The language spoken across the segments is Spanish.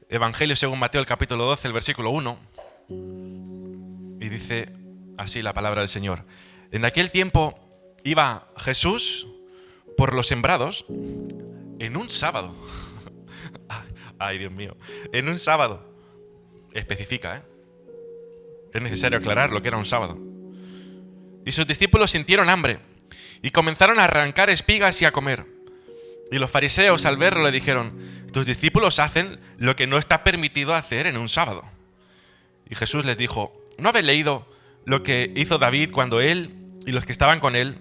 Evangelio según Mateo, el capítulo 12, el versículo 1. Y dice así la palabra del Señor. En aquel tiempo iba Jesús por los sembrados en un sábado. Ay, Dios mío. En un sábado. Especifica, ¿eh? Es necesario aclarar lo que era un sábado. Y sus discípulos sintieron hambre y comenzaron a arrancar espigas y a comer. Y los fariseos al verlo le dijeron: tus discípulos hacen lo que no está permitido hacer en un sábado. Y Jesús les dijo: ¿no habéis leído lo que hizo David cuando él y los que estaban con él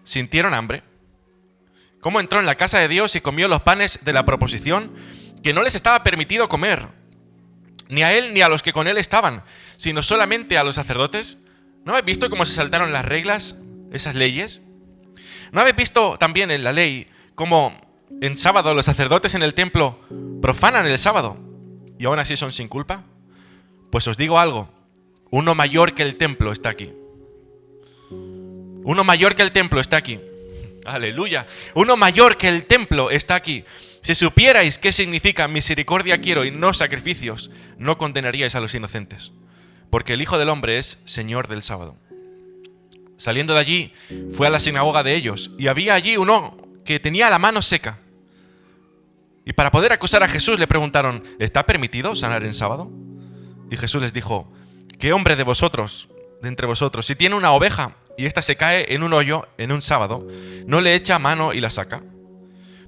sintieron hambre? ¿Cómo entró en la casa de Dios y comió los panes de la proposición que no les estaba permitido comer, ni a él ni a los que con él estaban, sino solamente a los sacerdotes? ¿No habéis visto cómo se saltaron las reglas, esas leyes? ¿No habéis visto también en la ley cómo en sábado los sacerdotes en el templo profanan el sábado y aún así son sin culpa? Pues os digo algo, uno mayor que el templo está aquí. Uno mayor que el templo está aquí. Aleluya. Uno mayor que el templo está aquí. Si supierais qué significa misericordia quiero y no sacrificios, no condenaríais a los inocentes, porque el Hijo del Hombre es Señor del sábado. Saliendo de allí, fue a la sinagoga de ellos, y había allí uno que tenía la mano seca. Y para poder acusar a Jesús le preguntaron: ¿está permitido sanar en sábado? Y Jesús les dijo: ¿qué hombre de entre vosotros, si tiene una oveja y ésta se cae en un hoyo en un sábado, no le echa mano y la saca?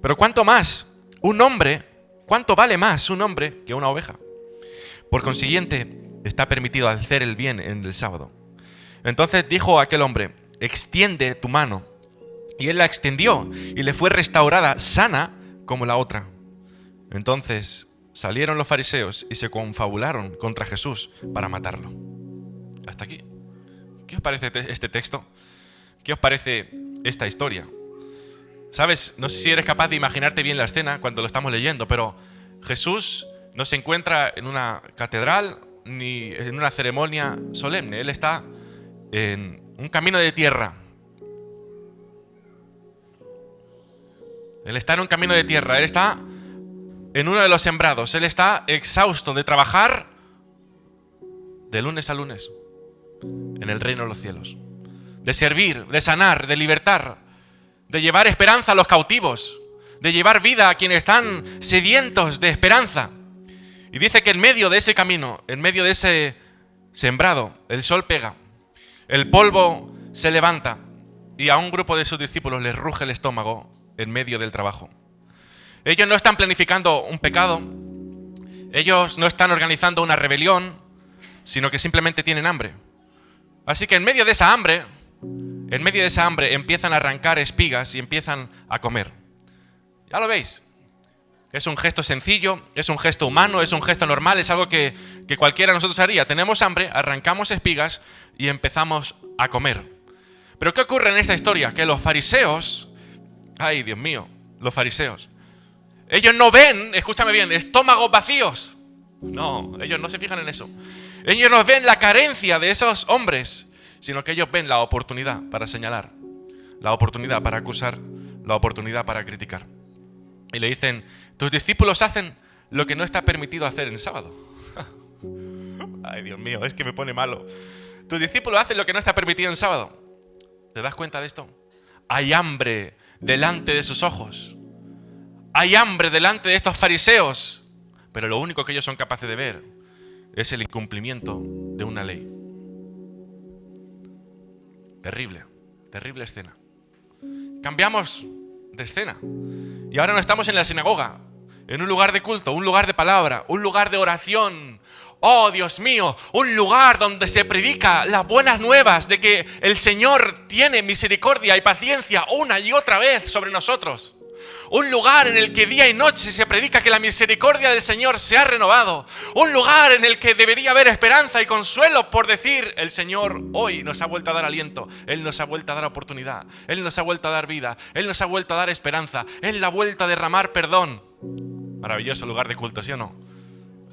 Pero ¿cuánto vale más un hombre que una oveja? Por consiguiente, está permitido hacer el bien en el sábado. Entonces dijo aquel hombre: extiende tu mano. Y él la extendió y le fue restaurada sana como la otra. Entonces salieron los fariseos y se confabularon contra Jesús para matarlo. Hasta aquí. ¿Qué os parece este texto? ¿Qué os parece esta historia? ¿Sabes? No sé si eres capaz de imaginarte bien la escena cuando lo estamos leyendo, pero Jesús no se encuentra en una catedral ni en una ceremonia solemne. Él está en un camino de tierra. Él está en un camino de tierra. Él está en uno de los sembrados. Él está exhausto de trabajar de lunes a lunes en el reino de los cielos. De servir, de sanar, de libertar, de llevar esperanza a los cautivos, de llevar vida a quienes están sedientos de esperanza. Y dice que en medio de ese camino, en medio de ese sembrado, el sol pega, el polvo se levanta y a un grupo de sus discípulos les ruge el estómago en medio del trabajo. Ellos no están planificando un pecado, ellos no están organizando una rebelión, sino que simplemente tienen hambre. Así que en medio de esa hambre empiezan a arrancar espigas y empiezan a comer. Ya lo veis. Es un gesto sencillo, es un gesto humano, es un gesto normal, es algo que cualquiera de nosotros haría. Tenemos hambre, arrancamos espigas y empezamos a comer. Pero ¿qué ocurre en esta historia? Que los fariseos, ay Dios mío, los fariseos, ellos no ven, escúchame bien, estómagos vacíos. No, ellos no se fijan en eso. Ellos no ven la carencia de esos hombres, sino que ellos ven la oportunidad para señalar, la oportunidad para acusar, la oportunidad para criticar. Y le dicen: tus discípulos hacen lo que no está permitido hacer en sábado. Ay, Dios mío, es que me pone malo. Tus discípulos hacen lo que no está permitido en sábado. ¿Te das cuenta de esto? Hay hambre delante de sus ojos. Hay hambre delante de estos fariseos. Pero lo único que ellos son capaces de ver es el incumplimiento de una ley. Terrible, terrible escena. Cambiamos de escena. Y ahora no estamos en la sinagoga, en un lugar de culto, un lugar de palabra, un lugar de oración. Oh, Dios mío, un lugar donde se predica las buenas nuevas de que el Señor tiene misericordia y paciencia una y otra vez sobre nosotros. Un lugar en el que día y noche se predica que la misericordia del Señor se ha renovado. Un lugar en el que debería haber esperanza y consuelo por decir: el Señor hoy nos ha vuelto a dar aliento. Él nos ha vuelto a dar oportunidad. Él nos ha vuelto a dar vida. Él nos ha vuelto a dar esperanza. Él ha vuelto a derramar perdón. Maravilloso lugar de culto, ¿sí o no?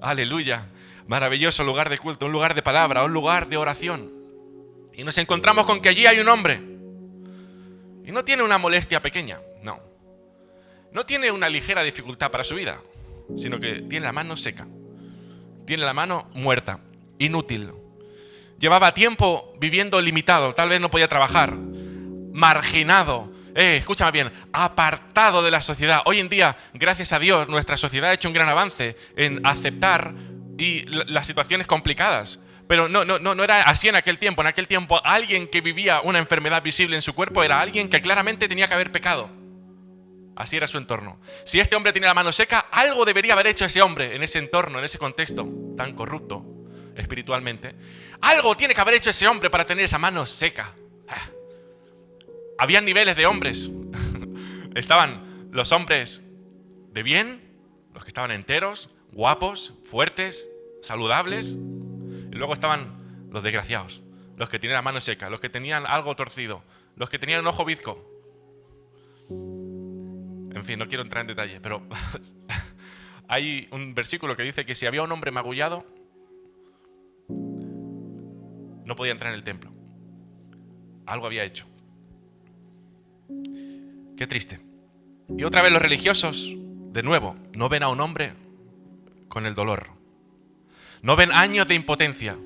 Aleluya. Maravilloso lugar de culto, un lugar de palabra, un lugar de oración. Y nos encontramos con que allí hay un hombre. Y no tiene una molestia pequeña, no. No tiene una ligera dificultad para su vida. sino que tiene la mano seca. Tiene la mano muerta, inútil. Llevaba tiempo viviendo limitado, tal vez no podía trabajar, marginado, escúchame bien, apartado de la sociedad. Hoy en día, gracias a Dios, nuestra sociedad ha hecho un gran avance en aceptar las situaciones complicadas. Pero no era así en aquel tiempo. En aquel tiempo, alguien que vivía una enfermedad visible en su cuerpo era alguien que claramente tenía que haber pecado. Así era su entorno. Si este hombre tiene la mano seca, algo debería haber hecho ese hombre en ese entorno, en ese contexto tan corrupto espiritualmente. Algo tiene que haber hecho ese hombre para tener esa mano seca. Habían niveles de hombres. Estaban los hombres de bien, los que estaban enteros, guapos, fuertes, saludables. Y luego estaban los desgraciados, los que tenían la mano seca, los que tenían algo torcido, los que tenían un ojo bizco. En fin, no quiero entrar en detalle, pero hay un versículo que dice que si había un hombre magullado, no podía entrar en el templo. Algo había hecho. Qué triste. Y otra vez los religiosos, de nuevo, no ven a un hombre con el dolor. No ven años de impotencia.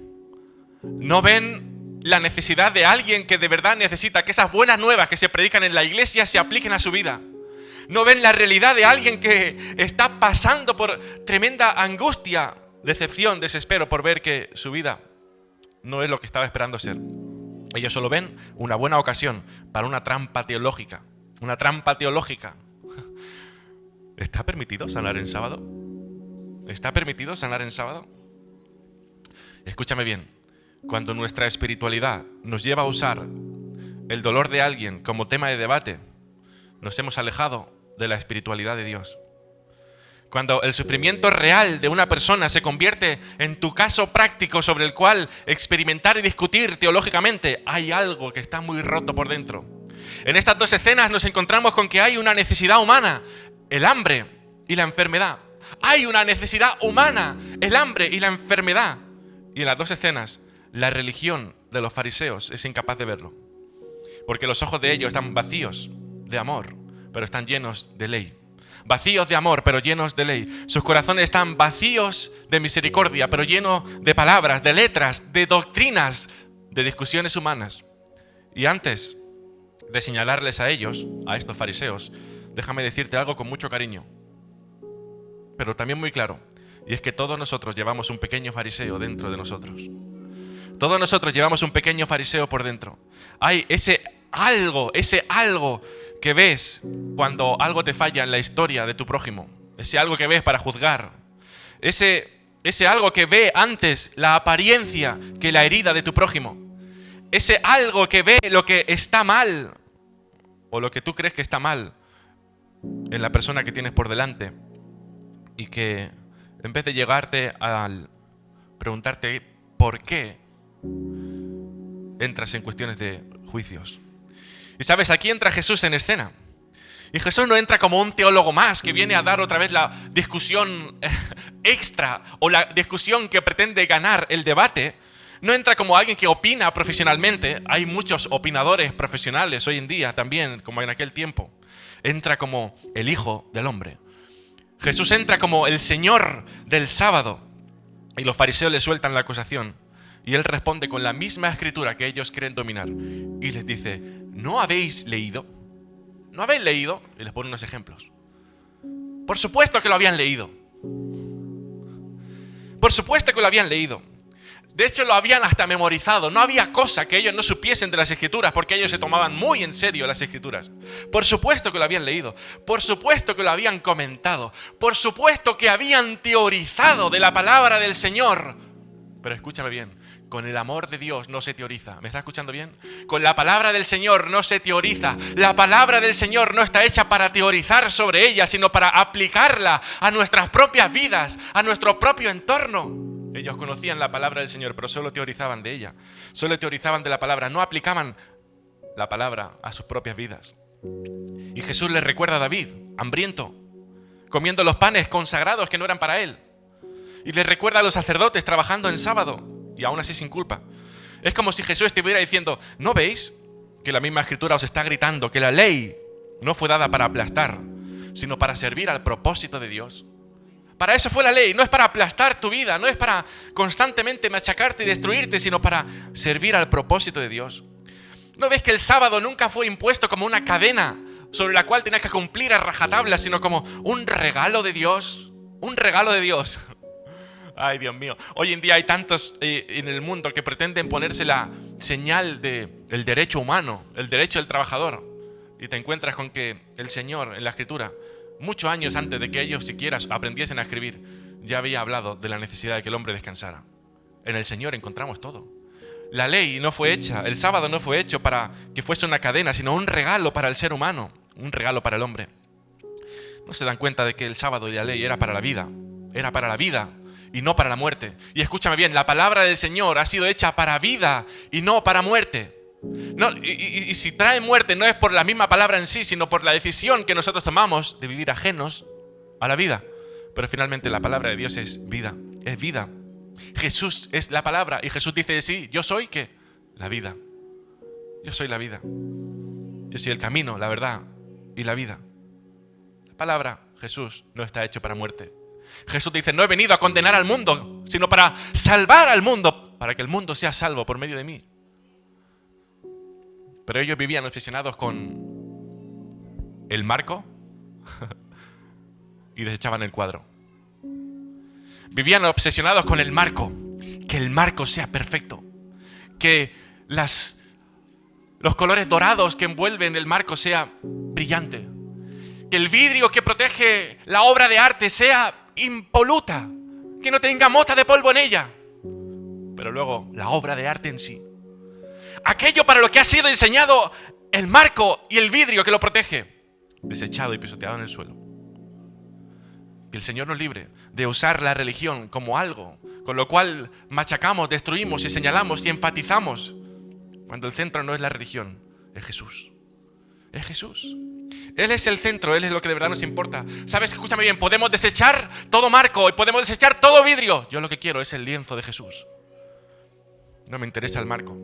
No ven la necesidad de alguien que de verdad necesita que esas buenas nuevas que se predican en la iglesia se apliquen a su vida. No ven la realidad de alguien que está pasando por tremenda angustia, decepción, desespero por ver que su vida no es lo que estaba esperando ser. Ellos solo ven una buena ocasión para una trampa teológica. Una trampa teológica. ¿Está permitido sanar en sábado? ¿Está permitido sanar en sábado? Escúchame bien. Cuando nuestra espiritualidad nos lleva a usar el dolor de alguien como tema de debate, nos hemos alejado de la espiritualidad de Dios. Cuando el sufrimiento real de una persona se convierte en tu caso práctico sobre el cual experimentar y discutir teológicamente, hay algo que está muy roto por dentro. En estas dos escenas nos encontramos con que hay una necesidad humana, el hambre y la enfermedad. Hay una necesidad humana, el hambre y la enfermedad. Y en las dos escenas, la religión de los fariseos es incapaz de verlo. Porque los ojos de ellos están vacíos de amor, pero están llenos de ley. Vacíos de amor, pero llenos de ley. Sus corazones están vacíos de misericordia, pero llenos de palabras, de letras, de doctrinas, de discusiones humanas. Y antes de señalarles a ellos, a estos fariseos, déjame decirte algo con mucho cariño, pero también muy claro. Y es que todos nosotros llevamos un pequeño fariseo dentro de nosotros. Todos nosotros llevamos un pequeño fariseo por dentro. Hay ese algo que ves cuando algo te falla en la historia de tu prójimo. Ese algo que ves para juzgar. Ese algo que ve antes la apariencia que la herida de tu prójimo. Ese algo que ve lo que está mal o lo que tú crees que está mal en la persona que tienes por delante. Y que en vez de llegarte al preguntarte por qué, entras en cuestiones de juicios. Y sabes, aquí entra Jesús en escena. Y Jesús no entra como un teólogo más que viene a dar otra vez la discusión extra o la discusión que pretende ganar el debate. No entra como alguien que opina profesionalmente. Hay muchos opinadores profesionales hoy en día también, como en aquel tiempo. Entra como el Hijo del Hombre. Jesús entra como el Señor del sábado. Y los fariseos le sueltan la acusación. Y él responde con la misma escritura que ellos quieren dominar. Y les dice, ¿no habéis leído? ¿No habéis leído? Y les pone unos ejemplos. Por supuesto que lo habían leído. Por supuesto que lo habían leído. De hecho, lo habían hasta memorizado. No había cosa que ellos no supiesen de las Escrituras, porque ellos se tomaban muy en serio las Escrituras. Por supuesto que lo habían leído. Por supuesto que lo habían comentado. Por supuesto que habían teorizado de la palabra del Señor. Pero escúchame bien, con el amor de Dios no se teoriza. ¿Me está escuchando bien? Con la palabra del Señor no se teoriza. La palabra del Señor no está hecha para teorizar sobre ella, sino para aplicarla a nuestras propias vidas, a nuestro propio entorno. Ellos conocían la palabra del Señor, pero solo teorizaban de ella. Solo teorizaban de la palabra, no aplicaban la palabra a sus propias vidas. Y Jesús les recuerda a David, hambriento, comiendo los panes consagrados que no eran para él. Y les recuerda a los sacerdotes trabajando en sábado, y aún así sin culpa. Es como si Jesús estuviera diciendo, ¿no veis que la misma Escritura os está gritando que la ley no fue dada para aplastar, sino para servir al propósito de Dios? Para eso fue la ley. No es para aplastar tu vida, no es para constantemente machacarte y destruirte, sino para servir al propósito de Dios. ¿No ves que el sábado nunca fue impuesto como una cadena sobre la cual tenías que cumplir a rajatabla, sino como un regalo de Dios? Un regalo de Dios. Ay, Dios mío. Hoy en día hay tantos en el mundo que pretenden ponerse la señal del derecho humano, el derecho del trabajador. Y te encuentras con que el Señor en la Escritura, muchos años antes de que ellos siquiera aprendiesen a escribir, ya había hablado de la necesidad de que el hombre descansara. En el Señor encontramos todo. La ley no fue hecha, el sábado no fue hecho para que fuese una cadena, sino un regalo para el ser humano, un regalo para el hombre. No se dan cuenta de que el sábado y la ley era para la vida y no para la muerte. Y escúchame bien, la palabra del Señor ha sido hecha para vida y no para muerte. No, y si trae muerte no es por la misma palabra en sí, sino por la decisión que nosotros tomamos de vivir ajenos a la vida. Pero finalmente la palabra de Dios es vida, es vida. Jesús es la palabra y Jesús dice de sí, yo soy ¿qué? La vida. Yo soy la vida. Yo soy el camino, la verdad y la vida. La palabra, Jesús, no está hecho para muerte. Jesús dice, no he venido a condenar al mundo, sino para salvar al mundo, para que el mundo sea salvo por medio de mí. Pero ellos vivían obsesionados con el marco y desechaban el cuadro. Vivían obsesionados con el marco, que el marco sea perfecto, que los colores dorados que envuelven el marco sea brillante, que el vidrio que protege la obra de arte sea impoluta, que no tenga mota de polvo en ella. Pero luego la obra de arte en sí, aquello para lo que ha sido diseñado el marco y el vidrio que lo protege, desechado y pisoteado en el suelo. Que el Señor nos libre de usar la religión como algo con lo cual machacamos, destruimos y señalamos y enfatizamos, cuando el centro no es la religión, es Jesús. Es Jesús. Él es el centro, Él es lo que de verdad nos importa. ¿Sabes? Escúchame bien, podemos desechar todo marco y podemos desechar todo vidrio. Yo lo que quiero es el lienzo de Jesús. No me interesa el marco.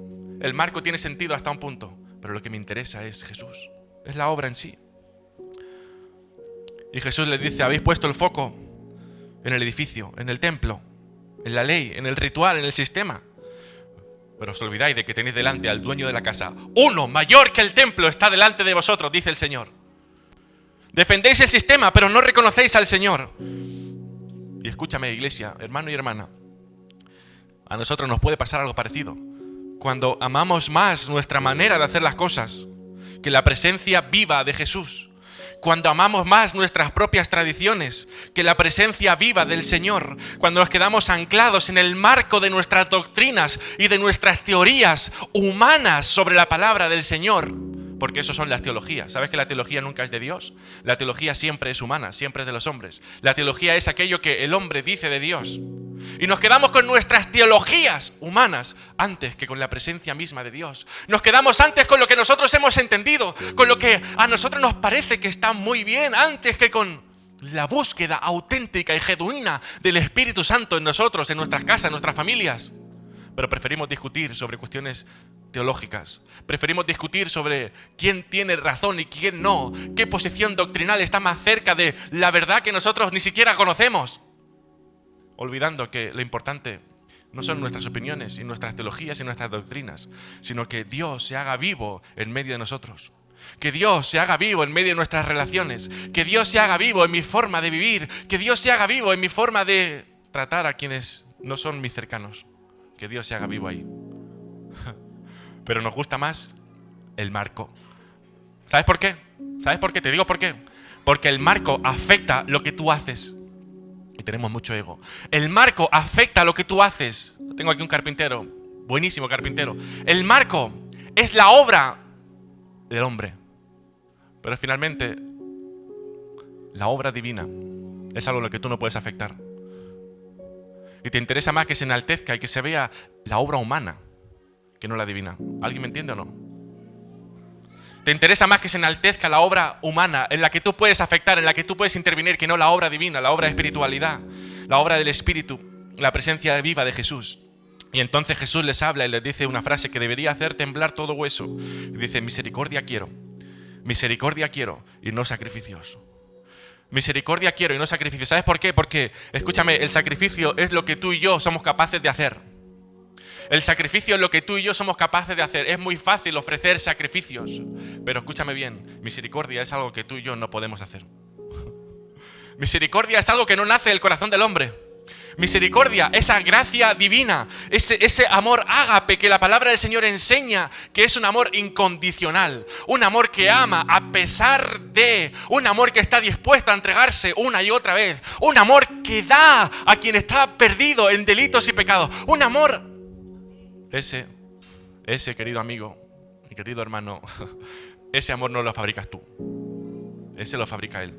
El marco tiene sentido hasta un punto, pero lo que me interesa es Jesús. Es la obra en sí. Y Jesús les dice, habéis puesto el foco en el edificio, en el templo, en la ley, en el ritual, en el sistema. Pero os olvidáis de que tenéis delante al dueño de la casa. Uno mayor que el templo está delante de vosotros, dice el Señor. Defendéis el sistema, pero no reconocéis al Señor. Y escúchame, iglesia, hermano y hermana. A nosotros nos puede pasar algo parecido. Cuando amamos más nuestra manera de hacer las cosas que la presencia viva de Jesús. Cuando amamos más nuestras propias tradiciones que la presencia viva del Señor. Cuando nos quedamos anclados en el marco de nuestras doctrinas y de nuestras teorías humanas sobre la palabra del Señor. Porque eso son las teologías. ¿Sabes que la teología nunca es de Dios? La teología siempre es humana, siempre es de los hombres. La teología es aquello que el hombre dice de Dios. Y nos quedamos con nuestras teologías humanas antes que con la presencia misma de Dios. Nos quedamos antes con lo que nosotros hemos entendido, con lo que a nosotros nos parece que está muy bien, antes que con la búsqueda auténtica y genuina del Espíritu Santo en nosotros, en nuestras casas, en nuestras familias. Pero preferimos discutir sobre cuestiones teológicas. Preferimos discutir sobre quién tiene razón y quién no. Qué posición doctrinal está más cerca de la verdad que nosotros ni siquiera conocemos. Olvidando que lo importante no son nuestras opiniones y nuestras teologías y nuestras doctrinas, sino que Dios se haga vivo en medio de nosotros. Que Dios se haga vivo en medio de nuestras relaciones. Que Dios se haga vivo en mi forma de vivir. Que Dios se haga vivo en mi forma de tratar a quienes no son mis cercanos. Que Dios se haga vivo ahí. Pero nos gusta más el marco. ¿Sabes por qué? ¿Sabes por qué? Te digo por qué. Porque el marco afecta lo que tú haces. Y tenemos mucho ego. El marco afecta lo que tú haces. Tengo aquí un carpintero, buenísimo carpintero. El marco es la obra del hombre. Pero finalmente, la obra divina es algo en lo que tú no puedes afectar. Y te interesa más que se enaltezca y que se vea la obra humana que no la divina. ¿Alguien me entiende o no? Te interesa más que se enaltezca la obra humana en la que tú puedes afectar, en la que tú puedes intervenir, que no la obra divina, la obra de espiritualidad, la obra del Espíritu, la presencia viva de Jesús. Y entonces Jesús les habla y les dice una frase que debería hacer temblar todo hueso. Y dice, misericordia quiero y no sacrificios. Misericordia quiero y no sacrificio. ¿Sabes por qué? Porque, escúchame, el sacrificio es lo que tú y yo somos capaces de hacer. El sacrificio es lo que tú y yo somos capaces de hacer. Es muy fácil ofrecer sacrificios. Pero escúchame bien, misericordia es algo que tú y yo no podemos hacer. Misericordia es algo que no nace del corazón del hombre. Misericordia, esa gracia divina, ese amor ágape que la palabra del Señor enseña, que es un amor incondicional, un amor que ama a pesar de, un amor que está dispuesto a entregarse una y otra vez, un amor que da a quien está perdido en delitos y pecados, un amor, ese querido amigo, mi querido hermano, ese amor no lo fabricas tú, ese lo fabrica Él.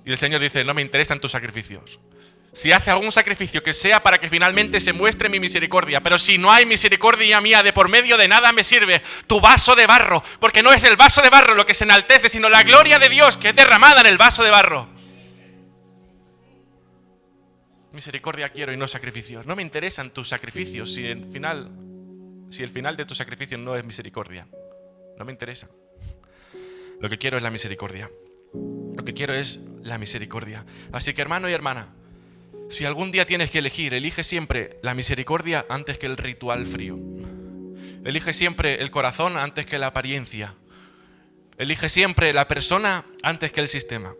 Y el Señor dice, no me interesan tus sacrificios. Si hace algún sacrificio que sea para que finalmente se muestre mi misericordia, pero si no hay misericordia mía de por medio, de nada me sirve tu vaso de barro, porque no es el vaso de barro lo que se enaltece, sino la gloria de Dios que es derramada en el vaso de barro. Misericordia quiero y no sacrificios. No me interesan tus sacrificios si el final de tus sacrificios no es misericordia. No me interesa. Lo que quiero es la misericordia. Lo que quiero es la misericordia. Así que, hermano y hermana, si algún día tienes que elegir, elige siempre la misericordia antes que el ritual frío. Elige siempre el corazón antes que la apariencia. Elige siempre la persona antes que el sistema.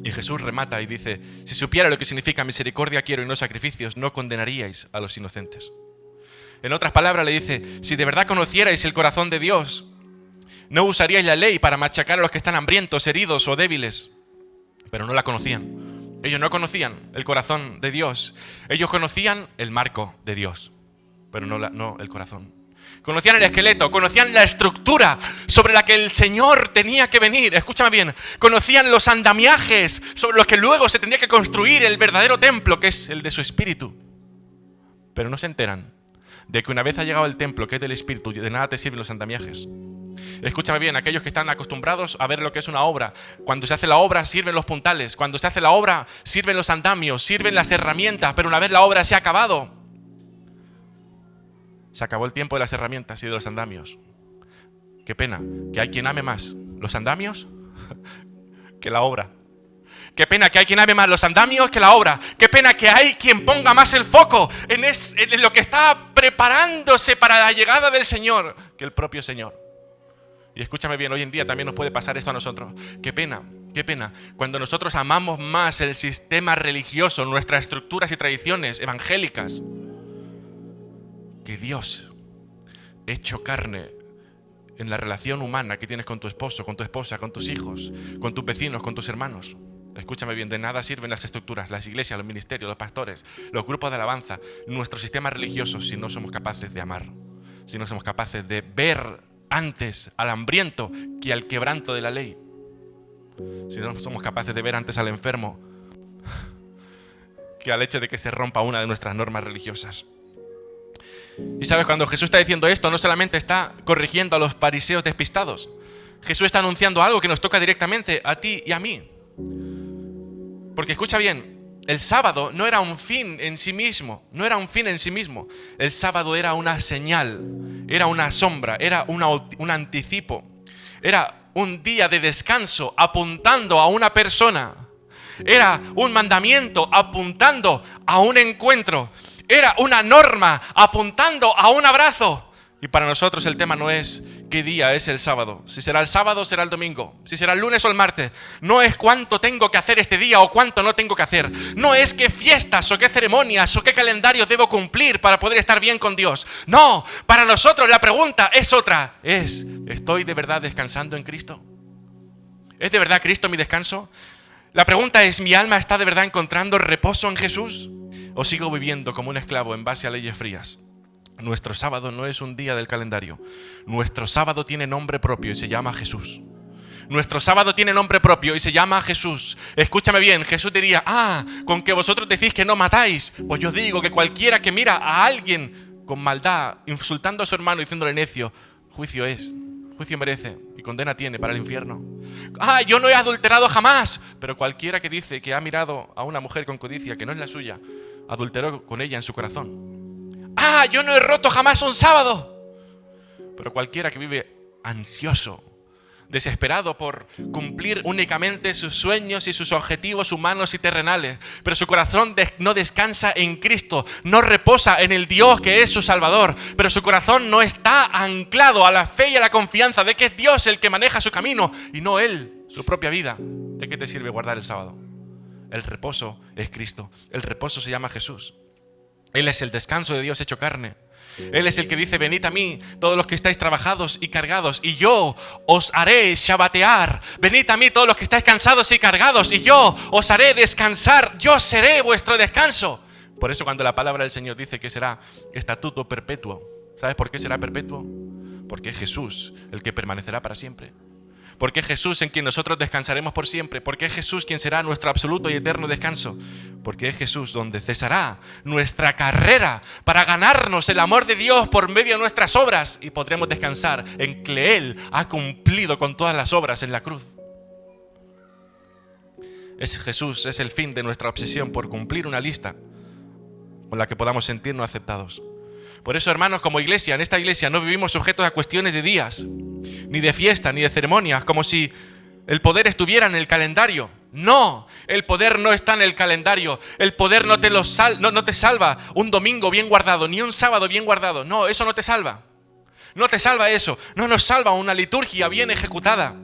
Y Jesús remata y dice, si supiera lo que significa misericordia quiero y no sacrificios, no condenaríais a los inocentes. En otras palabras le dice, si de verdad conocierais el corazón de Dios, no usaríais la ley para machacar a los que están hambrientos, heridos o débiles. Pero no la conocían. Ellos no conocían el corazón de Dios. Ellos conocían el marco de Dios, pero no el corazón. Conocían el esqueleto, conocían la estructura sobre la que el Señor tenía que venir. Escúchame bien. Conocían los andamiajes sobre los que luego se tendría que construir el verdadero templo, que es el de su espíritu. Pero no se enteran de que una vez ha llegado el templo, que es del espíritu, de nada te sirven los andamiajes. Escúchame bien, aquellos que están acostumbrados a ver lo que es una obra. Cuando se hace la obra sirven los puntales. Cuando se hace la obra sirven los andamios, sirven las herramientas. Pero una vez la obra se ha acabado, se acabó el tiempo de las herramientas y de los andamios. Qué pena que hay quien ame más los andamios que la obra. Qué pena que hay quien ame más los andamios que la obra. Qué pena que hay quien ponga más el foco en lo que está preparándose para la llegada del Señor que el propio Señor. Y escúchame bien, hoy en día también nos puede pasar esto a nosotros. Qué pena, cuando nosotros amamos más el sistema religioso, nuestras estructuras y tradiciones evangélicas, que Dios hecho carne en la relación humana que tienes con tu esposo, con tu esposa, con tus hijos, con tus vecinos, con tus hermanos. Escúchame bien, de nada sirven las estructuras, las iglesias, los ministerios, los pastores, los grupos de alabanza, nuestros sistemas religiosos, si no somos capaces de amar, si no somos capaces de ver antes al hambriento que al quebranto de la ley. Si no somos capaces de ver antes al enfermo que al hecho de que se rompa una de nuestras normas religiosas. Y sabes, cuando Jesús está diciendo esto, no solamente está corrigiendo a los fariseos despistados. Jesús está anunciando algo que nos toca directamente a ti y a mí. Porque escucha bien, el sábado no era un fin en sí mismo, El sábado era una señal, era una sombra, era un anticipo. Era un día de descanso apuntando a una persona. Era un mandamiento apuntando a un encuentro. Era una norma apuntando a un abrazo. Y para nosotros el tema no es qué día es el sábado. Si será el sábado o será el domingo. Si será el lunes o el martes. No es cuánto tengo que hacer este día o cuánto no tengo que hacer. No es qué fiestas o qué ceremonias o qué calendarios debo cumplir para poder estar bien con Dios. No, para nosotros la pregunta es otra. ¿Estoy de verdad descansando en Cristo? ¿Es de verdad Cristo mi descanso? La pregunta es, ¿mi alma está de verdad encontrando reposo en Jesús? ¿O sigo viviendo como un esclavo en base a leyes frías? Nuestro sábado no es un día del calendario. Nuestro sábado tiene nombre propio y se llama Jesús. Nuestro sábado tiene nombre propio y se llama Jesús. Escúchame bien, Jesús diría, con que vosotros decís que no matáis. Pues yo digo que cualquiera que mira a alguien con maldad, insultando a su hermano y diciéndole necio, juicio merece y condena tiene para el infierno. Yo no he adulterado jamás. Pero cualquiera que dice que ha mirado a una mujer con codicia que no es la suya, adulteró con ella en su corazón. Yo no he roto jamás un sábado. Pero cualquiera que vive ansioso desesperado por cumplir únicamente sus sueños y sus objetivos humanos y terrenales. Pero su corazón no descansa en Cristo, no reposa en el Dios que es su Salvador. Pero su corazón no está anclado a la fe y a la confianza de que es Dios el que maneja su camino y no él, su propia vida. ¿De qué te sirve guardar el sábado? El reposo es Cristo. El reposo se llama Jesús. Él es el descanso de Dios hecho carne. Él es el que dice: venid a mí, todos los que estáis trabajados y cargados, y yo os haré shabatear. Venid a mí, todos los que estáis cansados y cargados, y yo os haré descansar. Yo seré vuestro descanso. Por eso cuando la palabra del Señor dice que será estatuto perpetuo, ¿sabes por qué será perpetuo? Porque es Jesús el que permanecerá para siempre. Porque es Jesús en quien nosotros descansaremos por siempre. Porque es Jesús quien será nuestro absoluto y eterno descanso. Porque es Jesús donde cesará nuestra carrera para ganarnos el amor de Dios por medio de nuestras obras. Y podremos descansar en que Él ha cumplido con todas las obras en la cruz. Jesús es el fin de nuestra obsesión por cumplir una lista con la que podamos sentirnos aceptados. Por eso, hermanos, como iglesia, en esta iglesia no vivimos sujetos a cuestiones de días, ni de fiestas, ni de ceremonias, como si el poder estuviera en el calendario. No, el poder no está en el calendario. El poder no te salva un domingo bien guardado, ni un sábado bien guardado. No, eso no te salva. No te salva eso. No nos salva una liturgia bien ejecutada.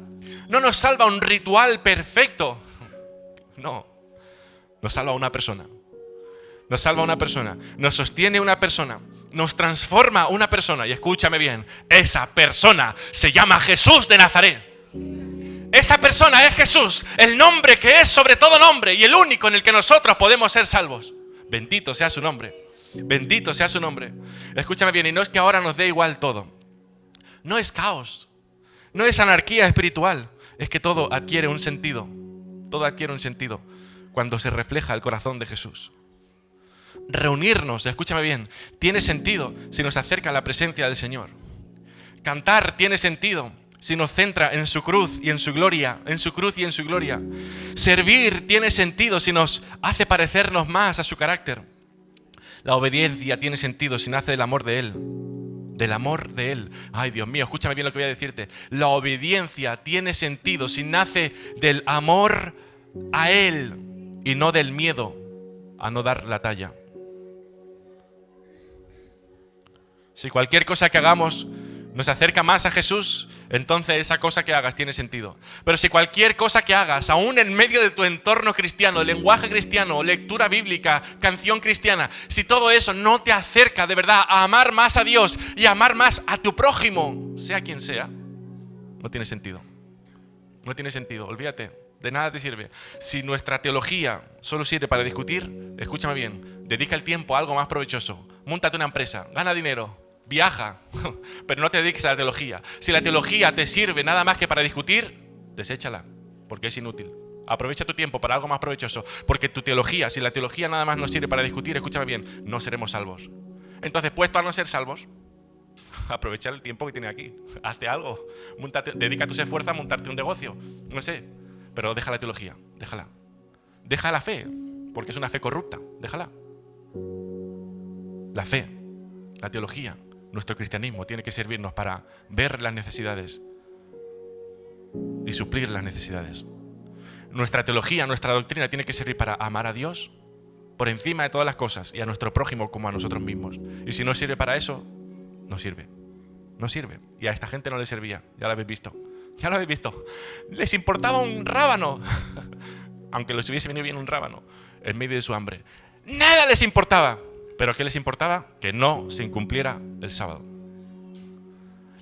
No nos salva un ritual perfecto. No, nos salva una persona. Nos salva una persona. Nos sostiene una persona. Nos transforma una persona. Y escúchame bien, esa persona se llama Jesús de Nazaret. Esa persona es Jesús, el nombre que es sobre todo nombre y el único en el que nosotros podemos ser salvos. Bendito sea su nombre. Bendito sea su nombre. Escúchame bien, y no es que ahora nos dé igual todo. No es caos. No es anarquía espiritual. Es que todo adquiere un sentido. Todo adquiere un sentido cuando se refleja el corazón de Jesús. Reunirnos, escúchame bien, tiene sentido si nos acerca a la presencia del Señor. Cantar tiene sentido si nos centra en su cruz y en su gloria, en su cruz y en su gloria. Servir tiene sentido si nos hace parecernos más a su carácter. La obediencia tiene sentido si nace del amor de Él. Del amor de Él. Ay, Dios mío, escúchame bien lo que voy a decirte. La obediencia tiene sentido si nace del amor a Él y no del miedo a no dar la talla. Si cualquier cosa que hagamos nos acerca más a Jesús, entonces esa cosa que hagas tiene sentido. Pero si cualquier cosa que hagas, aún en medio de tu entorno cristiano, lenguaje cristiano, lectura bíblica, canción cristiana, si todo eso no te acerca de verdad a amar más a Dios y a amar más a tu prójimo, sea quien sea, no tiene sentido. No tiene sentido, olvídate, de nada te sirve. Si nuestra teología solo sirve para discutir, escúchame bien, dedica el tiempo a algo más provechoso. Móntate una empresa, gana dinero, viaja, pero no te dediques a la teología. Si la teología te sirve nada más que para discutir, deséchala, porque es inútil. Aprovecha tu tiempo para algo más provechoso, porque tu teología, si la teología nada más nos sirve para discutir, escúchame bien, no seremos salvos. Entonces, puesto a no ser salvos, aprovecha el tiempo que tienes aquí. Hazte algo, dedica tus esfuerzos a montarte un negocio, no sé, pero deja la teología, déjala. Deja la fe, porque es una fe corrupta, déjala. La fe, la teología, nuestro cristianismo tiene que servirnos para ver las necesidades y suplir las necesidades. Nuestra teología, nuestra doctrina tiene que servir para amar a Dios por encima de todas las cosas y a nuestro prójimo como a nosotros mismos. Y si no sirve para eso, no sirve. No sirve. Y a esta gente no le servía. Ya lo habéis visto. Ya lo habéis visto. Les importaba un rábano. Aunque les hubiese venido bien un rábano en medio de su hambre. Nada les importaba. ¿Pero qué les importaba? Que no se incumpliera el sábado.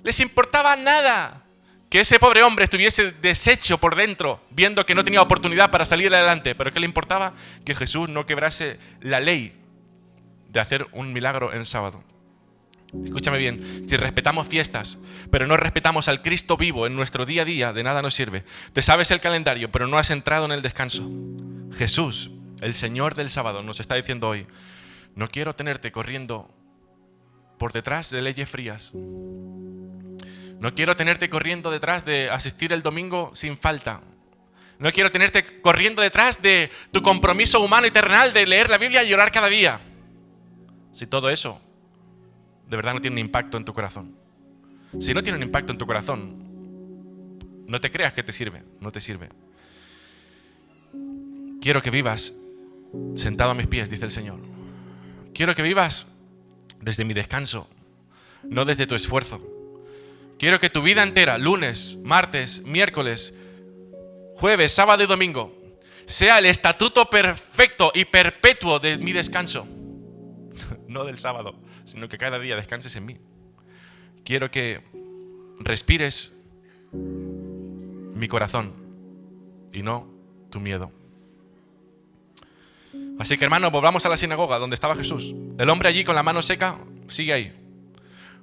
Les importaba nada. Que ese pobre hombre estuviese deshecho por dentro, viendo que no tenía oportunidad para salir adelante. ¿Pero qué le importaba? Que Jesús no quebrase la ley de hacer un milagro en sábado. Escúchame bien, si respetamos fiestas, pero no respetamos al Cristo vivo en nuestro día a día, de nada nos sirve. Te sabes el calendario, pero no has entrado en el descanso. Jesús, el Señor del sábado, nos está diciendo hoy: no quiero tenerte corriendo por detrás de leyes frías. No quiero tenerte corriendo detrás de asistir el domingo sin falta. No quiero tenerte corriendo detrás de tu compromiso humano y terrenal de leer la Biblia y orar cada día. Si todo eso de verdad no tiene un impacto en tu corazón. Si no tiene un impacto en tu corazón, No te creas que te sirve, no te sirve. Quiero que vivas sentado a mis pies, dice el Señor. Quiero que vivas desde mi descanso, no desde tu esfuerzo. Quiero que tu vida entera, lunes, martes, miércoles, jueves, sábado y domingo, sea el estatuto perfecto y perpetuo de mi descanso. No del sábado, sino que cada día descanses en mí. Quiero que respires mi corazón y no tu miedo. Así que, hermanos, volvamos a la sinagoga donde estaba Jesús. El hombre allí con la mano seca sigue ahí.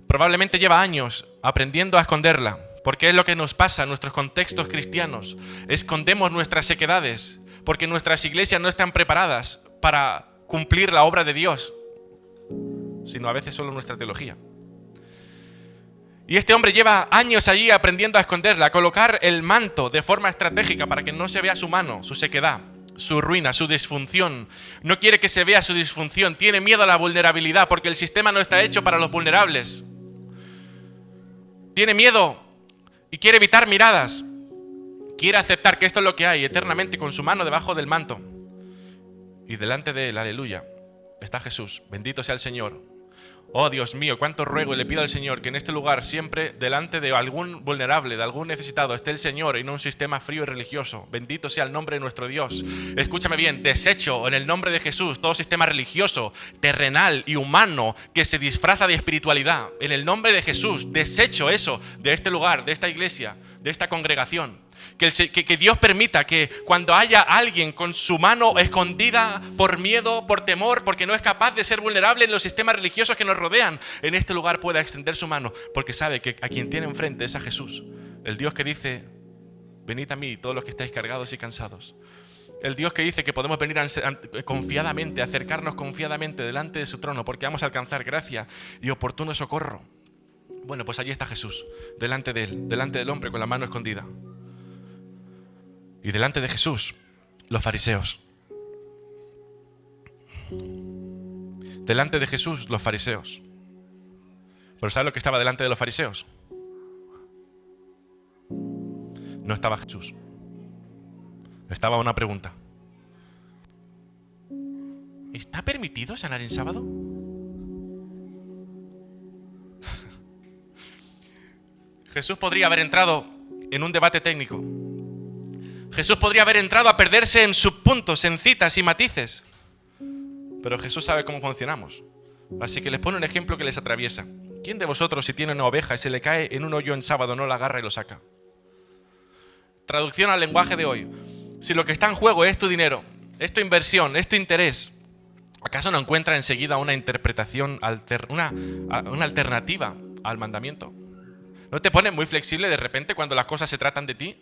Probablemente lleva años aprendiendo a esconderla, porque es lo que nos pasa en nuestros contextos cristianos. Escondemos nuestras sequedades, porque nuestras iglesias no están preparadas para cumplir la obra de Dios, sino a veces solo nuestra teología. Y este hombre lleva años allí aprendiendo a esconderla, a colocar el manto de forma estratégica para que no se vea su mano, su sequedad, su ruina, su disfunción. No quiere que se vea su disfunción, tiene miedo a la vulnerabilidad porque el sistema no está hecho para los vulnerables. Tiene miedo y quiere evitar miradas. Quiere aceptar que esto es lo que hay eternamente con su mano debajo del manto. Y delante de él, aleluya, está Jesús. Bendito sea el Señor. Oh Dios mío, cuánto ruego y le pido al Señor que en este lugar siempre delante de algún vulnerable, de algún necesitado, esté el Señor y no un sistema frío y religioso. Bendito sea el nombre de nuestro Dios. Escúchame bien, desecho en el nombre de Jesús todo sistema religioso, terrenal y humano que se disfraza de espiritualidad. En el nombre de Jesús, desecho eso de este lugar, de esta iglesia, de esta congregación. Que Dios permita que cuando haya alguien con su mano escondida por miedo, por temor, porque no es capaz de ser vulnerable en los sistemas religiosos que nos rodean, en este lugar pueda extender su mano, porque sabe que a quien tiene enfrente es a Jesús, el Dios que dice, venid a mí todos los que estáis cargados y cansados. El Dios que dice que podemos venir confiadamente, acercarnos confiadamente delante de su trono, porque vamos a alcanzar gracia y oportuno socorro. Bueno, pues allí está Jesús, delante de él, delante del hombre con la mano escondida. Y delante de Jesús, los fariseos. Delante de Jesús, los fariseos. ¿Pero sabes lo que estaba delante de los fariseos? No estaba Jesús. Estaba una pregunta. ¿Está permitido sanar en sábado? Jesús podría haber entrado en un debate técnico. Jesús podría haber entrado a perderse en subpuntos, en citas y matices. Pero Jesús sabe cómo funcionamos. Así que les pone un ejemplo que les atraviesa. ¿Quién de vosotros, si tiene una oveja y se le cae en un hoyo en sábado, no la agarra y lo saca? Traducción al lenguaje de hoy. Si lo que está en juego es tu dinero, es tu inversión, es tu interés, ¿acaso no encuentra enseguida una interpretación, una alternativa al mandamiento? ¿No te pones muy flexible de repente cuando las cosas se tratan de ti?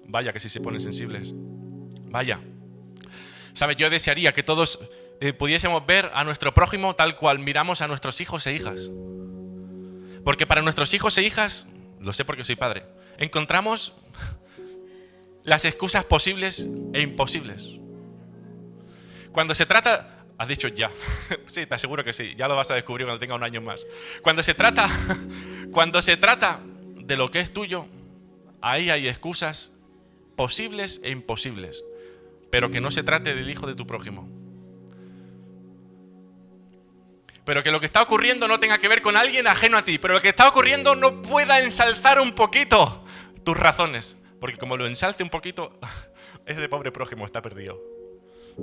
Vaya que sí se ponen sensibles. Vaya. ¿Sabes? Yo desearía que todos pudiésemos ver a nuestro prójimo tal cual miramos a nuestros hijos e hijas. Porque para nuestros hijos e hijas, lo sé porque soy padre, encontramos las excusas posibles e imposibles. Cuando se trata... Has dicho ya. Sí, te aseguro que sí. Ya lo vas a descubrir cuando tenga un año más. Cuando se trata de lo que es tuyo, ahí hay excusas posibles e imposibles, pero que no se trate del hijo de tu prójimo. Pero que lo que está ocurriendo no tenga que ver con alguien ajeno a ti, pero lo que está ocurriendo no pueda ensalzar un poquito tus razones, porque como lo ensalce un poquito, ese pobre prójimo está perdido.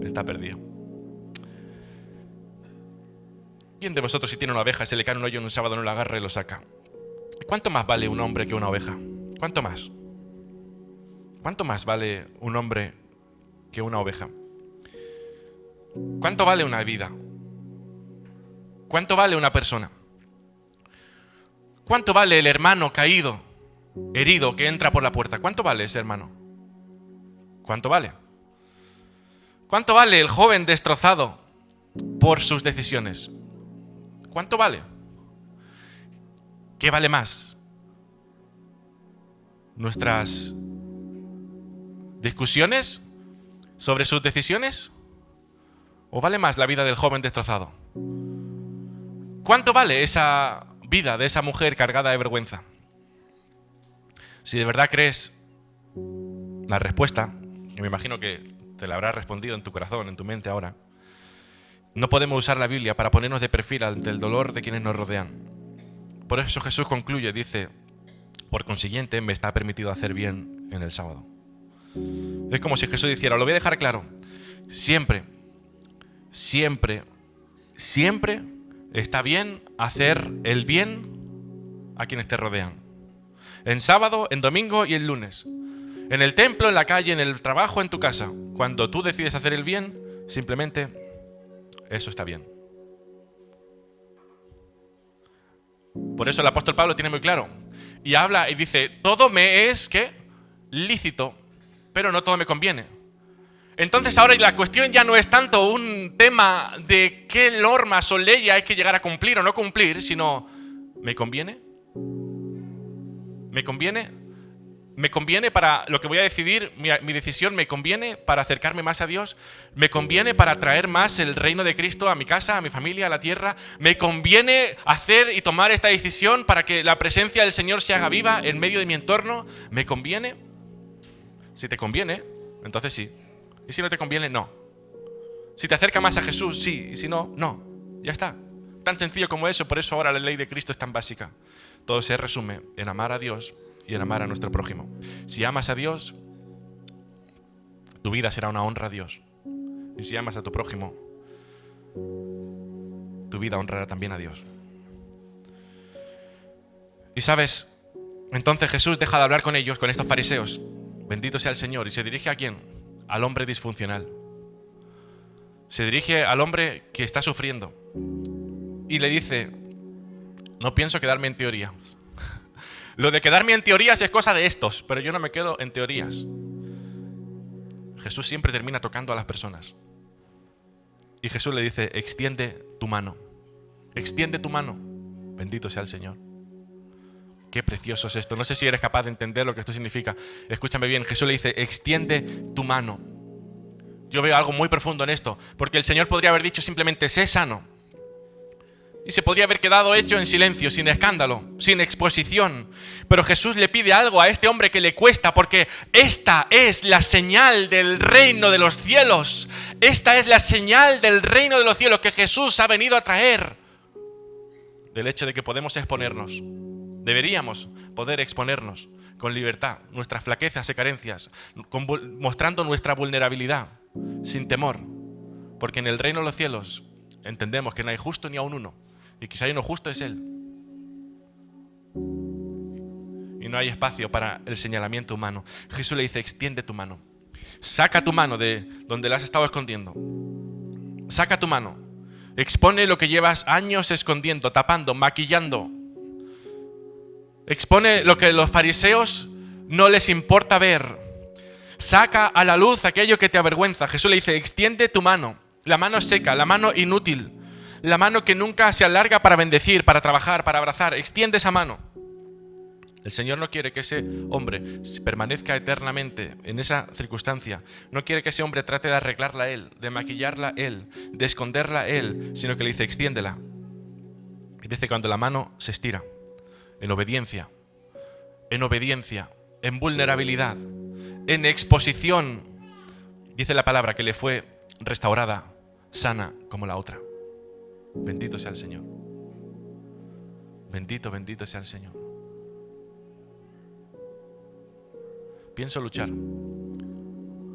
Está perdido. ¿Quién de vosotros, si tiene una oveja, se le cae un hoyo en un sábado, no la agarra y lo saca? ¿Cuánto más vale un hombre que una oveja? ¿Cuánto más? ¿Cuánto más vale un hombre que una oveja? ¿Cuánto vale una vida? ¿Cuánto vale una persona? ¿Cuánto vale el hermano caído, herido, que entra por la puerta? ¿Cuánto vale ese hermano? ¿Cuánto vale? ¿Cuánto vale el joven destrozado por sus decisiones? ¿Cuánto vale? ¿Qué vale más? ¿Nuestras discusiones sobre sus decisiones? ¿O vale más la vida del joven destrozado? ¿Cuánto vale esa vida de esa mujer cargada de vergüenza? Si de verdad crees la respuesta, que me imagino que te la habrás respondido en tu corazón, en tu mente ahora, no podemos usar la Biblia para ponernos de perfil ante el dolor de quienes nos rodean. Por eso Jesús concluye, dice, por consiguiente me está permitido hacer bien en el sábado. Es como si Jesús dijera, lo voy a dejar claro, siempre, siempre, siempre está bien hacer el bien a quienes te rodean. En sábado, en domingo y en lunes. En el templo, en la calle, en el trabajo, en tu casa. Cuando tú decides hacer el bien, simplemente eso está bien. Por eso el apóstol Pablo tiene muy claro. Y habla y dice, todo me es, ¿qué? Lícito, pero no todo me conviene. Entonces ahora la cuestión ya no es tanto un tema de qué normas o leyes hay que llegar a cumplir o no cumplir, sino, ¿me conviene? ¿Me conviene? ¿Me conviene para lo que voy a decidir, mi decisión? ¿Me conviene para acercarme más a Dios? ¿Me conviene para traer más el reino de Cristo a mi casa, a mi familia, a la tierra? ¿Me conviene hacer y tomar esta decisión para que la presencia del Señor se haga viva en medio de mi entorno? ¿Me conviene? Si te conviene, entonces sí. Y si no te conviene, no. Si te acerca más a Jesús, sí. Y si no, no. Ya está. Tan sencillo como eso. Por eso ahora la ley de Cristo es tan básica. Todo se resume en amar a Dios y en amar a nuestro prójimo. Si amas a Dios, tu vida será una honra a Dios. Y si amas a tu prójimo, tu vida honrará también a Dios. Y sabes, entonces Jesús deja de hablar con ellos, con estos fariseos. Bendito sea el Señor. ¿Y se dirige a quién? Al hombre disfuncional. Se dirige al hombre que está sufriendo. Y le dice, no pienso quedarme en teorías. Lo de quedarme en teorías es cosa de estos, pero yo no me quedo en teorías. Jesús siempre termina tocando a las personas. Y Jesús le dice, extiende tu mano. Extiende tu mano. Bendito sea el Señor. Qué precioso es esto. No sé si eres capaz de entender lo que esto significa. Escúchame bien, Jesús le dice, extiende tu mano. Yo veo algo muy profundo en esto, porque el Señor podría haber dicho simplemente, sé sano. Y se podría haber quedado hecho en silencio, sin escándalo, sin exposición. Pero Jesús le pide algo a este hombre que le cuesta, porque esta es la señal del reino de los cielos. Esta es la señal del reino de los cielos que Jesús ha venido a traer. Del hecho de que podemos exponernos. Deberíamos poder exponernos con libertad, nuestras flaquezas y carencias, mostrando nuestra vulnerabilidad, sin temor. Porque en el reino de los cielos entendemos que no hay justo ni aun uno. Y quizá hay uno justo, es Él. Y no hay espacio para el señalamiento humano. Jesús le dice, extiende tu mano. Saca tu mano de donde la has estado escondiendo. Saca tu mano. Expone lo que llevas años escondiendo, tapando, maquillando. Expone lo que a los fariseos no les importa ver. Saca a la luz aquello que te avergüenza. Jesús le dice, extiende tu mano. La mano seca, la mano inútil. La mano que nunca se alarga para bendecir, para trabajar, para abrazar. Extiende esa mano. El Señor no quiere que ese hombre permanezca eternamente en esa circunstancia. No quiere que ese hombre trate de arreglarla él, de maquillarla él, de esconderla él, sino que le dice, extiéndela. Y dice, cuando la mano se estira, en obediencia, en vulnerabilidad, en exposición, dice la palabra que le fue restaurada, sana como la otra. Bendito sea el Señor. Bendito, bendito sea el Señor. Pienso luchar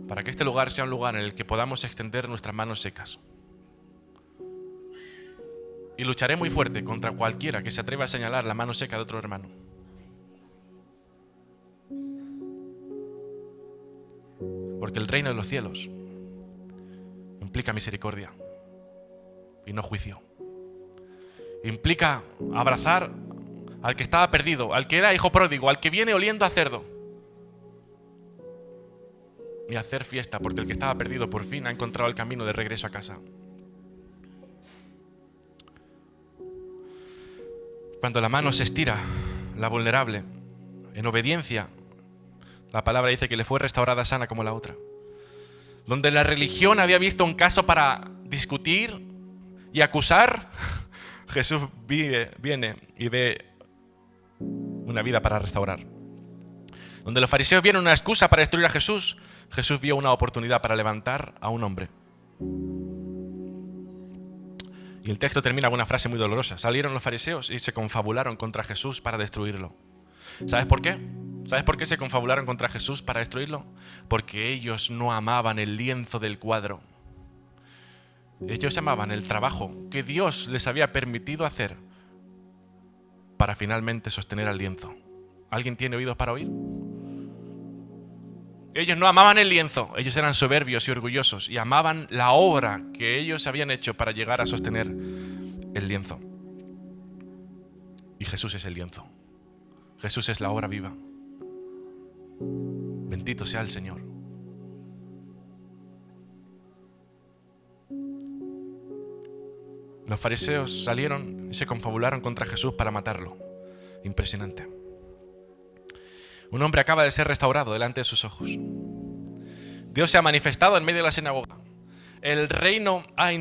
para que este lugar sea un lugar en el que podamos extender nuestras manos secas. Y lucharé muy fuerte contra cualquiera que se atreva a señalar la mano seca de otro hermano. Porque el reino de los cielos implica misericordia y no juicio. Implica abrazar al que estaba perdido, al que era hijo pródigo, al que viene oliendo a cerdo. Y hacer fiesta porque el que estaba perdido por fin ha encontrado el camino de regreso a casa. Cuando la mano se estira, la vulnerable, en obediencia, la palabra dice que le fue restaurada sana como la otra. Donde la religión había visto un caso para discutir y acusar, Jesús viene y ve una vida para restaurar. Donde los fariseos vieron una excusa para destruir a Jesús, Jesús vio una oportunidad para levantar a un hombre. Y el texto termina con una frase muy dolorosa. Salieron los fariseos y se confabularon contra Jesús para destruirlo. ¿Sabes por qué? ¿Sabes por qué se confabularon contra Jesús para destruirlo? Porque ellos no amaban el lienzo del cuadro. Ellos amaban el trabajo que Dios les había permitido hacer para finalmente sostener al lienzo. ¿Alguien tiene oídos para oír? Ellos no amaban el lienzo, ellos eran soberbios y orgullosos y amaban la obra que ellos habían hecho para llegar a sostener el lienzo. Y Jesús es el lienzo. Jesús es la obra viva. Bendito sea el Señor. Los fariseos salieron y se confabularon contra Jesús para matarlo. Impresionante. Un hombre acaba de ser restaurado delante de sus ojos. Dios se ha manifestado en medio de la sinagoga. El reino ha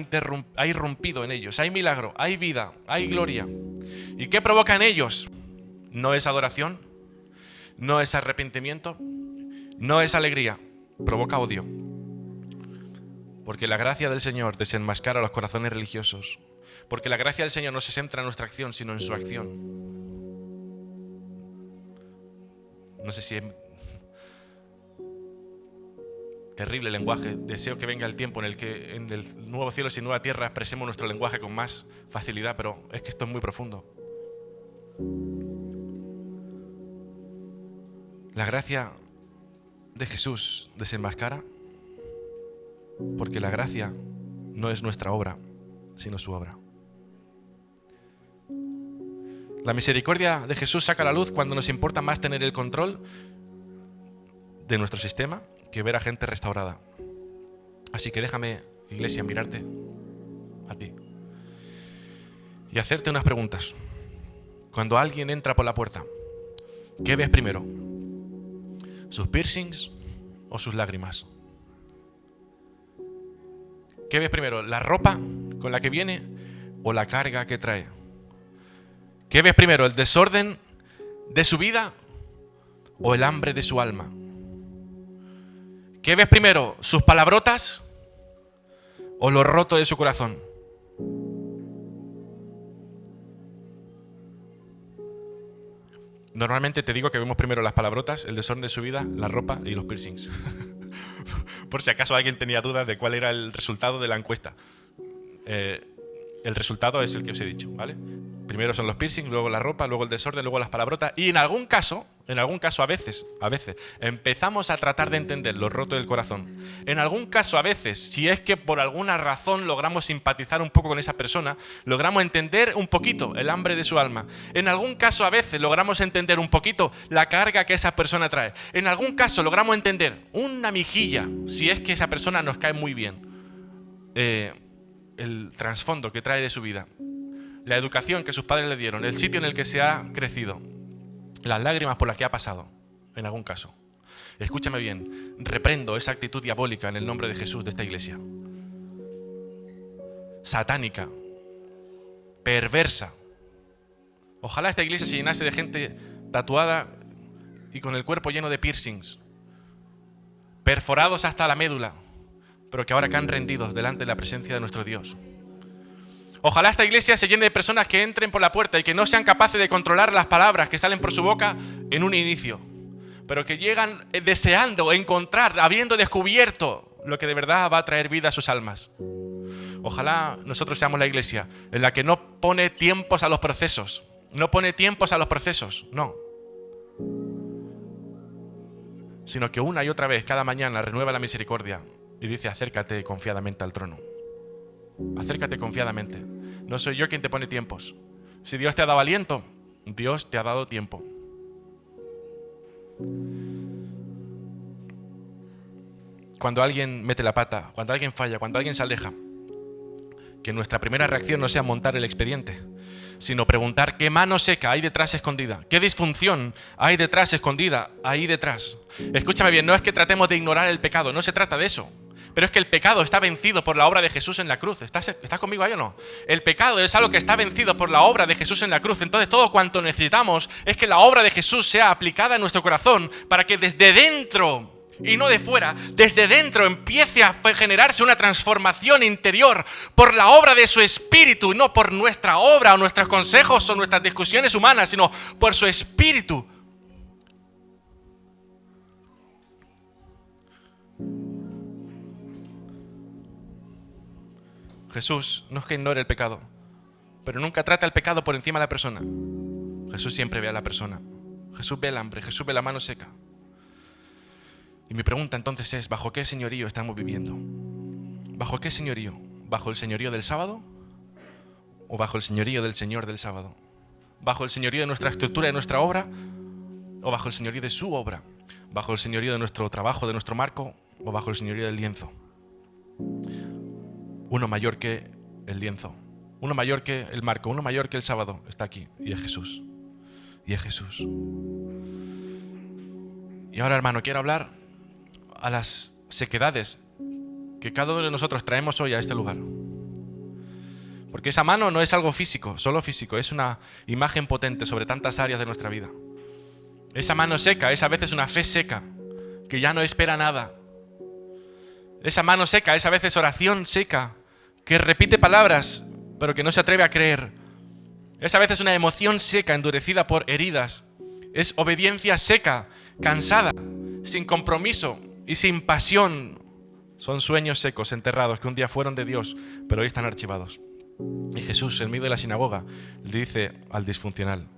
irrumpido en ellos. Hay milagro, hay vida, hay gloria. ¿Y qué provoca en ellos? No es adoración, no es arrepentimiento, no es alegría. Provoca odio. Porque la gracia del Señor desenmascara los corazones religiosos. Porque la gracia del Señor no se centra en nuestra acción, sino en su acción. No sé si es terrible el lenguaje. Deseo que venga el tiempo en el que en el nuevo cielo y nueva tierra expresemos nuestro lenguaje con más facilidad, pero es que esto es muy profundo. La gracia de Jesús desenmascara porque la gracia no es nuestra obra, sino su obra. La misericordia de Jesús saca a la luz cuando nos importa más tener el control de nuestro sistema que ver a gente restaurada. Así que déjame, iglesia, mirarte a ti y hacerte unas preguntas. Cuando alguien entra por la puerta, ¿qué ves primero? ¿Sus piercings o sus lágrimas? ¿Qué ves primero? ¿La ropa con la que viene o la carga que trae? ¿Qué ves primero? ¿El desorden de su vida o el hambre de su alma? ¿Qué ves primero? ¿Sus palabrotas o lo roto de su corazón? Normalmente te digo que vemos primero las palabrotas, el desorden de su vida, la ropa y los piercings. Por si acaso alguien tenía dudas de cuál era el resultado de la encuesta. El resultado es el que os he dicho, ¿vale? Primero son los piercings, luego la ropa, luego el desorden, luego las palabrotas. Y en algún caso, a veces, empezamos a tratar de entender lo roto del corazón. En algún caso, a veces, si es que por alguna razón logramos simpatizar un poco con esa persona, logramos entender un poquito el hambre de su alma. En algún caso, a veces, logramos entender un poquito la carga que esa persona trae. En algún caso, logramos entender una mijilla, si es que esa persona nos cae muy bien, el trasfondo que trae de su vida. La educación que sus padres le dieron, el sitio en el que se ha crecido, las lágrimas por las que ha pasado, en algún caso. Escúchame bien, reprendo esa actitud diabólica en el nombre de Jesús de esta iglesia. Satánica, perversa. Ojalá esta iglesia se llenase de gente tatuada y con el cuerpo lleno de piercings, perforados hasta la médula, pero que ahora caen rendidos delante de la presencia de nuestro Dios. Ojalá esta iglesia se llene de personas que entren por la puerta y que no sean capaces de controlar las palabras que salen por su boca en un inicio, pero que llegan deseando encontrar, habiendo descubierto lo que de verdad va a traer vida a sus almas. Ojalá nosotros seamos la iglesia en la que no pone tiempos a los procesos, no, sino que una y otra vez, cada mañana, renueva la misericordia y dice: acércate confiadamente al trono. Acércate confiadamente. No soy yo quien te pone tiempos. Si Dios te ha dado aliento, Dios te ha dado tiempo. Cuando alguien mete la pata, cuando alguien falla, cuando alguien se aleja, que nuestra primera reacción no sea montar el expediente, sino preguntar qué mano seca hay detrás escondida, qué disfunción hay detrás escondida ahí detrás. Escúchame bien, no es que tratemos de ignorar el pecado, no se trata de eso. Pero es que el pecado está vencido por la obra de Jesús en la cruz. ¿Estás conmigo ahí o no? El pecado es algo que está vencido por la obra de Jesús en la cruz. Entonces todo cuanto necesitamos es que la obra de Jesús sea aplicada en nuestro corazón para que desde dentro y no de fuera, desde dentro empiece a generarse una transformación interior por la obra de su Espíritu, no por nuestra obra o nuestros consejos o nuestras discusiones humanas, sino por su Espíritu. Jesús no es que ignore el pecado, pero nunca trata el pecado por encima de la persona. Jesús siempre ve a la persona. Jesús ve el hambre, Jesús ve la mano seca. Y mi pregunta entonces es, ¿bajo qué señorío estamos viviendo? ¿Bajo qué señorío? ¿Bajo el señorío del sábado? ¿O bajo el señorío del Señor del sábado? ¿Bajo el señorío de nuestra estructura, de nuestra obra? ¿O bajo el señorío de su obra? ¿Bajo el señorío de nuestro trabajo, de nuestro marco? ¿O bajo el señorío del lienzo? Uno mayor que el lienzo, uno mayor que el marco, uno mayor que el sábado está aquí, y es Jesús. Y es Jesús. Y ahora, hermano, quiero hablar a las sequedades que cada uno de nosotros traemos hoy a este lugar. Porque esa mano no es algo físico, solo físico, es una imagen potente sobre tantas áreas de nuestra vida. Esa mano seca es a veces una fe seca, que ya no espera nada. Esa mano seca es a veces oración seca, que repite palabras, pero que no se atreve a creer. Es a veces una emoción seca, endurecida por heridas. Es obediencia seca, cansada, sin compromiso y sin pasión. Son sueños secos, enterrados, que un día fueron de Dios, pero hoy están archivados. Y Jesús, en medio de la sinagoga, le dice al disfuncional,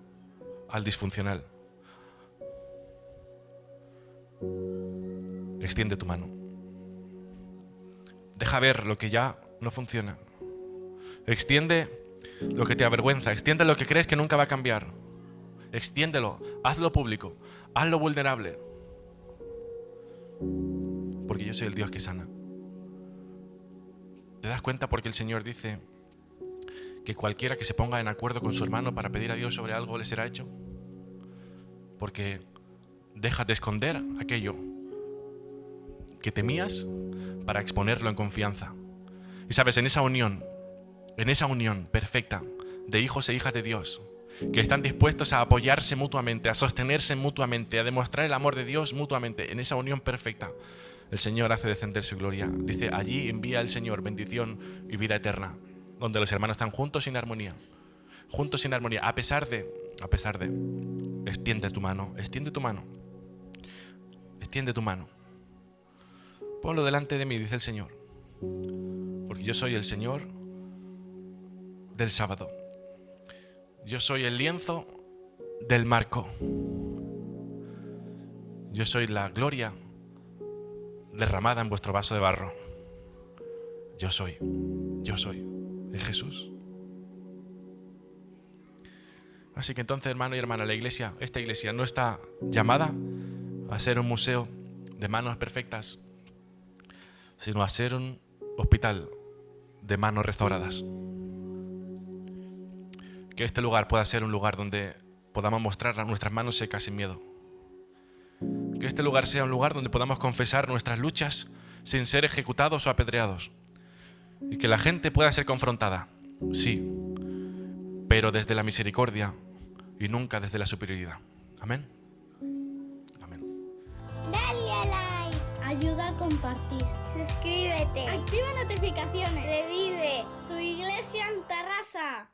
extiende tu mano. Deja ver lo que ya no funciona. Extiende lo que te avergüenza. Extiende lo que crees que nunca va a cambiar. Extiéndelo. Hazlo público. Hazlo vulnerable. Porque yo soy el Dios que sana. ¿Te das cuenta? Porque el Señor dice que cualquiera que se ponga en acuerdo con su hermano para pedir a Dios sobre algo le será hecho. Porque dejas de esconder aquello que temías para exponerlo en confianza. Y sabes, en esa unión perfecta de hijos e hijas de Dios, que están dispuestos a apoyarse mutuamente, a sostenerse mutuamente, a demostrar el amor de Dios mutuamente, en esa unión perfecta, el Señor hace descender su gloria. Dice, allí envía el Señor bendición y vida eterna, donde los hermanos están juntos en armonía, a pesar de, extiende tu mano, ponlo delante de mí, dice el Señor, porque yo soy el Señor del sábado. Yo soy el lienzo del marco. Yo soy la gloria derramada en vuestro vaso de barro. Yo soy el Jesús. Así que entonces, hermano y hermana, esta iglesia no está llamada a ser un museo de manos perfectas, sino a ser un hospital de manos restauradas. Que este lugar pueda ser un lugar donde podamos mostrar nuestras manos secas sin miedo. Que este lugar sea un lugar donde podamos confesar nuestras luchas sin ser ejecutados o apedreados. Y que la gente pueda ser confrontada, sí, pero desde la misericordia y nunca desde la superioridad. Amén. Dale a like. Ayuda a compartir. Suscríbete. Activa notificaciones. Revive tu iglesia en Tarrasa.